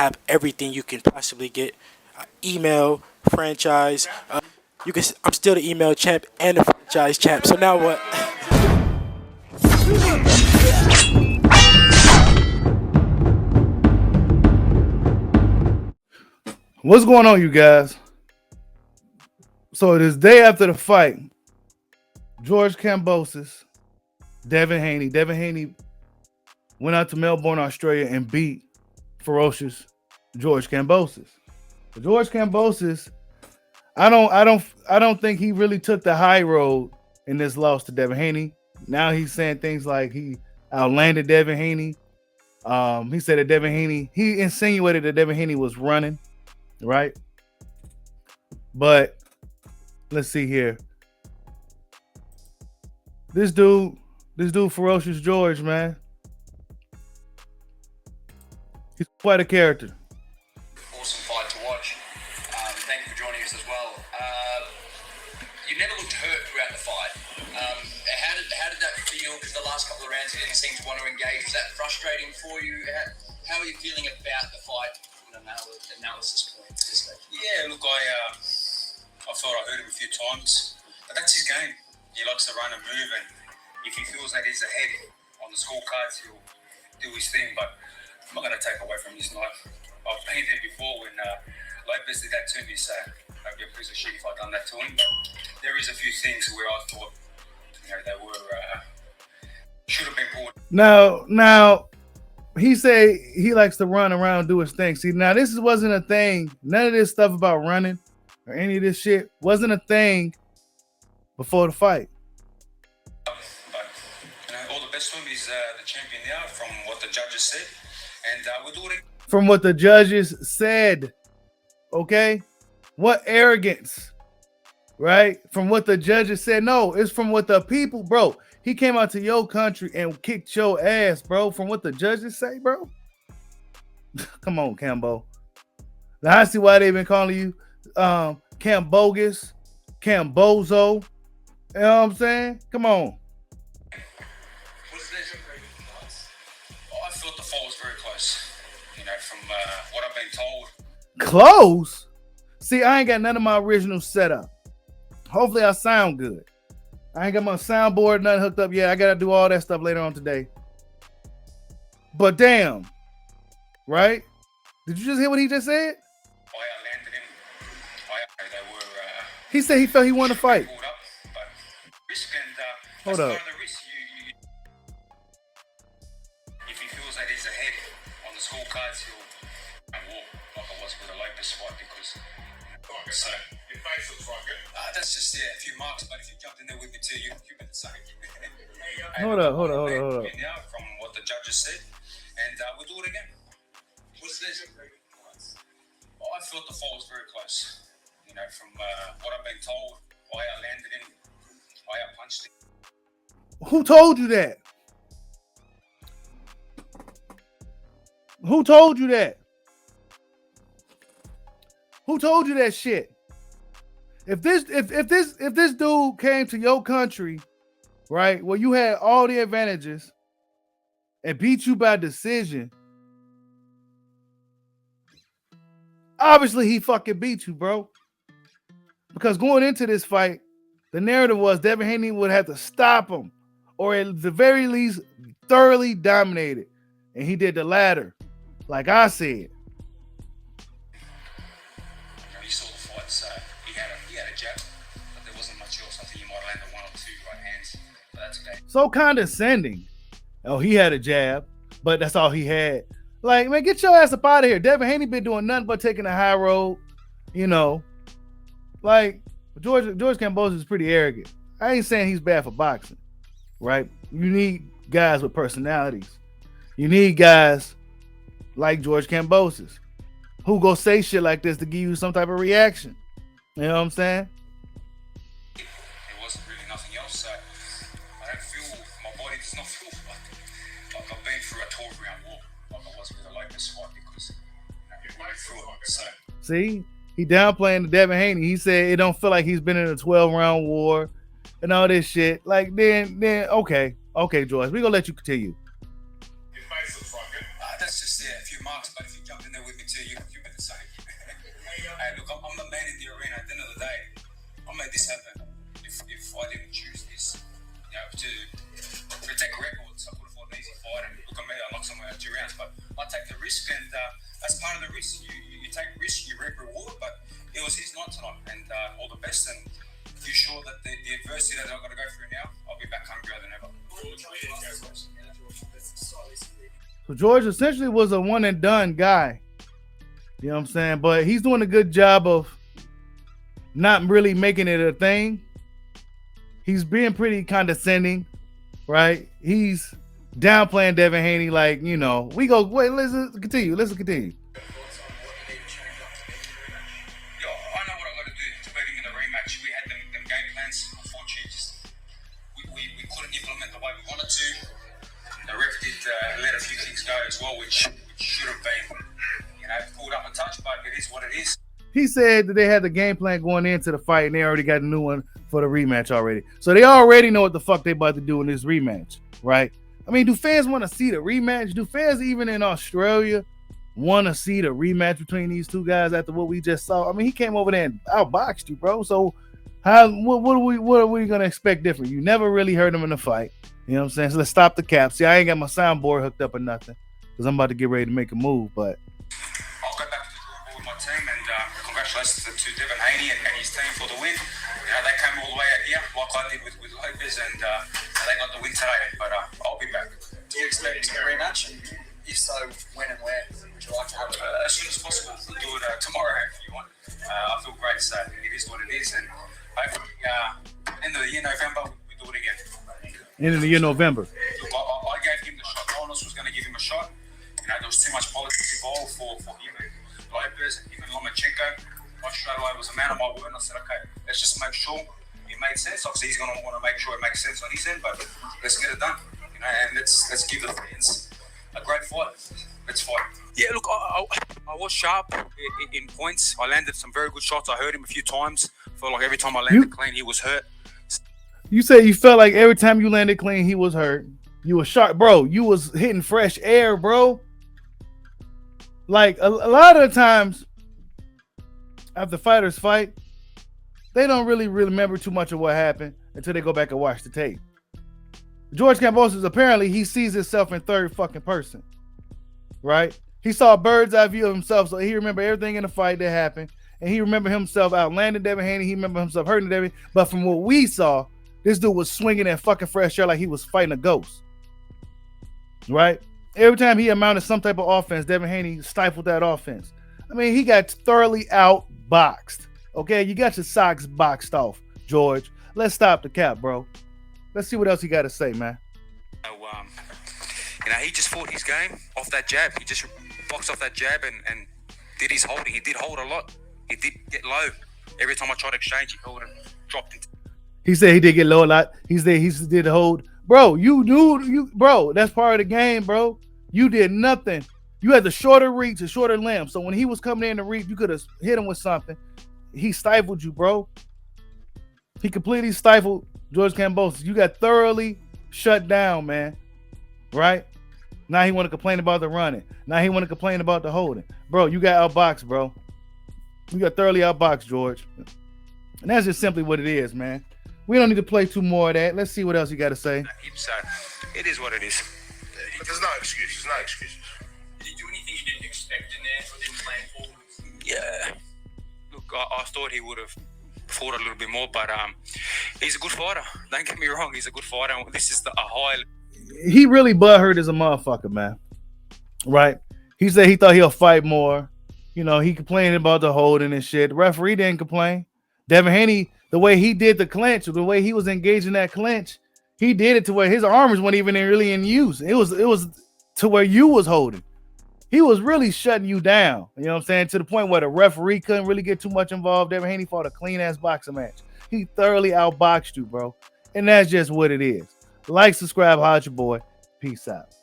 have everything you can possibly get. Email, franchise. You can. I'm still the email champ and the franchise champ. So now what? What's going on, you guys? So this day after the fight, George Kamboso, Devin Haney. Devin Haney went out to Melbourne, Australia, and beat ferocious George Kamboso. George Kamboso, I don't think he really took the high road in this loss to Devin Haney. Now he's saying things like he outlanded Devin Haney. He said that Devin Haney, he insinuated that Devin Haney was running, right? But let's see here. This dude, Ferocious George, man. He's quite a character. Awesome fight to watch. Thank you for joining us as well. You never looked hurt throughout the fight. How did that feel? Because the last couple of rounds you didn't seem to want to engage. Was that frustrating for you? How are you feeling about the fight from an analysis point at this stage? Yeah, look, I thought I heard him a few times, but that's his game. He likes to run and move, and if he feels that he's ahead on the scorecards, he'll do his thing. But I'm not going to take away from his night. I've been there before when Lopez did that to me, so I'd be a piece of shit if I'd done that to him. But there is a few things where I thought, they were should have been pulled. Now, he say he likes to run around and do his thing. See, now this wasn't a thing. None of this stuff about running or any of this shit wasn't a thing before the fight. But all the best to him. He's the champion now, from what the judges said, and we'll do it again. From what the judges said, okay? What arrogance, right? From what the judges said. No, it's from what the people, bro. He came out to your country and kicked your ass, bro. From what the judges say, bro. Come on, Cambo. Now I see why they've been calling you Kambogus, Kamboso. You know what I'm saying? Come on. I thought the fight was very close. From what I've been told. Close? See, I ain't got none of my original setup. Hopefully I sound good. I ain't got my soundboard, nothing hooked up yet. I got to do all that stuff later on today. But damn, right? Did you just hear what he just said? I landed him. They were. He said he felt he won the fight. Pulled up, but risk and Hold that's up. part of the risk. If he feels that he's ahead on the scorecards, he'll walk like I was with a Lopez fight because. So your face looks like it. that's just a few marks, but if you jumped in there with me too, you'd be the same. Hold up. Now, from what the judges said, and we'll do it again. What's this? I thought the fight was very close. From what I've been told, I landed him, I punched him. Who told you that? Who told you that? Who told you that shit? If this dude came to your country, right, where you had all the advantages and beat you by decision, obviously he fucking beat you, bro. Because going into this fight, the narrative was Devin Haney would have to stop him, or at the very least thoroughly dominate it. And he did the latter, like I said. He saw the fight, so he had a jab, but there wasn't much else. I think he might have landed one or two right hands, but that's okay. So condescending. Oh, he had a jab, but that's all he had. Like, man, get your ass up out of here. Devin Haney been doing nothing but taking the high road, Like, George Kamboso is pretty arrogant. I ain't saying he's bad for boxing, right? You need guys with personalities. You need guys like George Kamboso who go say shit like this to give you some type of reaction. You know what I'm saying? There wasn't really nothing else, so I don't feel, my body does not feel like I've been through a 12-round war like I was with a Lopez fight because I went through it. So. See? He downplaying the Devin Haney. He said it don't feel like he's been in a 12-round war and all this shit. Like, then, okay, George, we gonna let you continue. Your face looks like it. That's just a few marks, but if you jump in there with me too, you'll be the same. Hey, look, I'm the man in the arena. At the end of the day, I made this happen. If I didn't choose this, to protect records, I would have fought an easy fight. And look at me, I lost somewhere 2 rounds, but I take the risk, and that's part of the risk. You take risk, you reap reward, but it was his night tonight, and all the best. And you sure that the adversity that I've got to go through now, I'll be back hungrier than ever. So George essentially was a one and done guy. You know what I'm saying? But he's doing a good job of not really making it a thing. He's being pretty condescending, right? He's downplaying Devin Haney like, you know, let's continue. Yo, I know what I got to do to beat him in the rematch. We had them game plans. Unfortunately, we couldn't implement the way we wanted to. The ref did let a few things go as well, which should have been, pulled up a touch, but it is what it is. He said that they had the game plan going into the fight, and they already got a new one for the rematch already. So they already know what the fuck they about to do in this rematch, right? I mean, do fans want to see the rematch? Do fans even in Australia want to see the rematch between these two guys after what we just saw? I mean, he came over there and outboxed you, bro. So what are we gonna expect different? You never really heard him in a fight. You know what I'm saying? So let's stop the cap. See, I ain't got my soundboard hooked up or nothing because I'm about to get ready to make a move, but I'll go back to the drawing board with my team, and congratulations to Devin Haney and his team for the win. They came all the way out here like I did with Lopez, and they got the win today. But I'll be back. Do you expect a rematch? If so, when and where would you like to have it? As soon as possible. We'll do it tomorrow if you want. I feel great, so it is what it is, and hopefully end of the year, November, we do it again. end of the year, November. Look, I gave him the shot. No one else was going to give him a shot. There was too much politics involved for him and Lopez and even Lomachenko. I straight away was a man of my word, and I said, okay, let's just make sure it made sense. Obviously, he's going to want to make sure it makes sense on his end, but let's get it done. And let's give the fans a great fight. Let's fight. Yeah, look, I was sharp in points. I landed some very good shots. I hurt him a few times. I felt like every time I landed clean, he was hurt. You said you felt like every time you landed clean, he was hurt. You were sharp, bro. You was hitting fresh air, bro. Like a lot of the times after fighters fight, they don't really remember too much of what happened until they go back and watch the tape. George Kamboso, apparently he sees himself in third fucking person, right? He saw a bird's eye view of himself, so he remember everything in the fight that happened, and he remember himself outlanding Devin Haney. He remember himself hurting Devin, but from what we saw, this dude was swinging that fucking fresh air like he was fighting a ghost, right? Every time he amounted some type of offense, Devin Haney stifled that offense. I mean, he got thoroughly outboxed. Okay, you got your socks boxed off, George. Let's stop the cap, bro. Let's see what else he got to say, man. He just fought his game off that jab. He just boxed off that jab and did his holding. He did hold a lot. He did get low. Every time I tried to exchange, he held and dropped it. He said he did get low a lot. He did hold. Bro, bro, that's part of the game, bro. You did nothing. You had the shorter reach, a shorter limb. So when he was coming in to reach, you could have hit him with something. He stifled you, bro. He completely stifled George Kamboso. You got thoroughly shut down, man. Right? Now he want to complain about the running. Now he want to complain about the holding. Bro, you got outboxed, bro. You got thoroughly outboxed, George. And that's just simply what it is, man. We don't need to play two more of that. Let's see what else you got to say. So it is what it is. But there's no excuses, no excuses. Did he do anything you didn't expect in there or didn't plan for? Yeah. Look, I thought he would have fought a little bit more, but he's a good fighter. Don't get me wrong, he's a good fighter. This is a high. He really butthurt as a motherfucker, man. Right? He said he thought he'll fight more. You know, he complained about the holding and shit. The referee didn't complain. Devin Haney, the way he did the clinch, the way he was engaging that clinch, he did it to where his arms weren't even really in use. It was to where you was holding. He was really shutting you down. You know what I'm saying? To the point where the referee couldn't really get too much involved. Devin Haney fought a clean-ass boxing match. He thoroughly outboxed you, bro. And that's just what it is. Like, subscribe, holla at your boy. Peace out.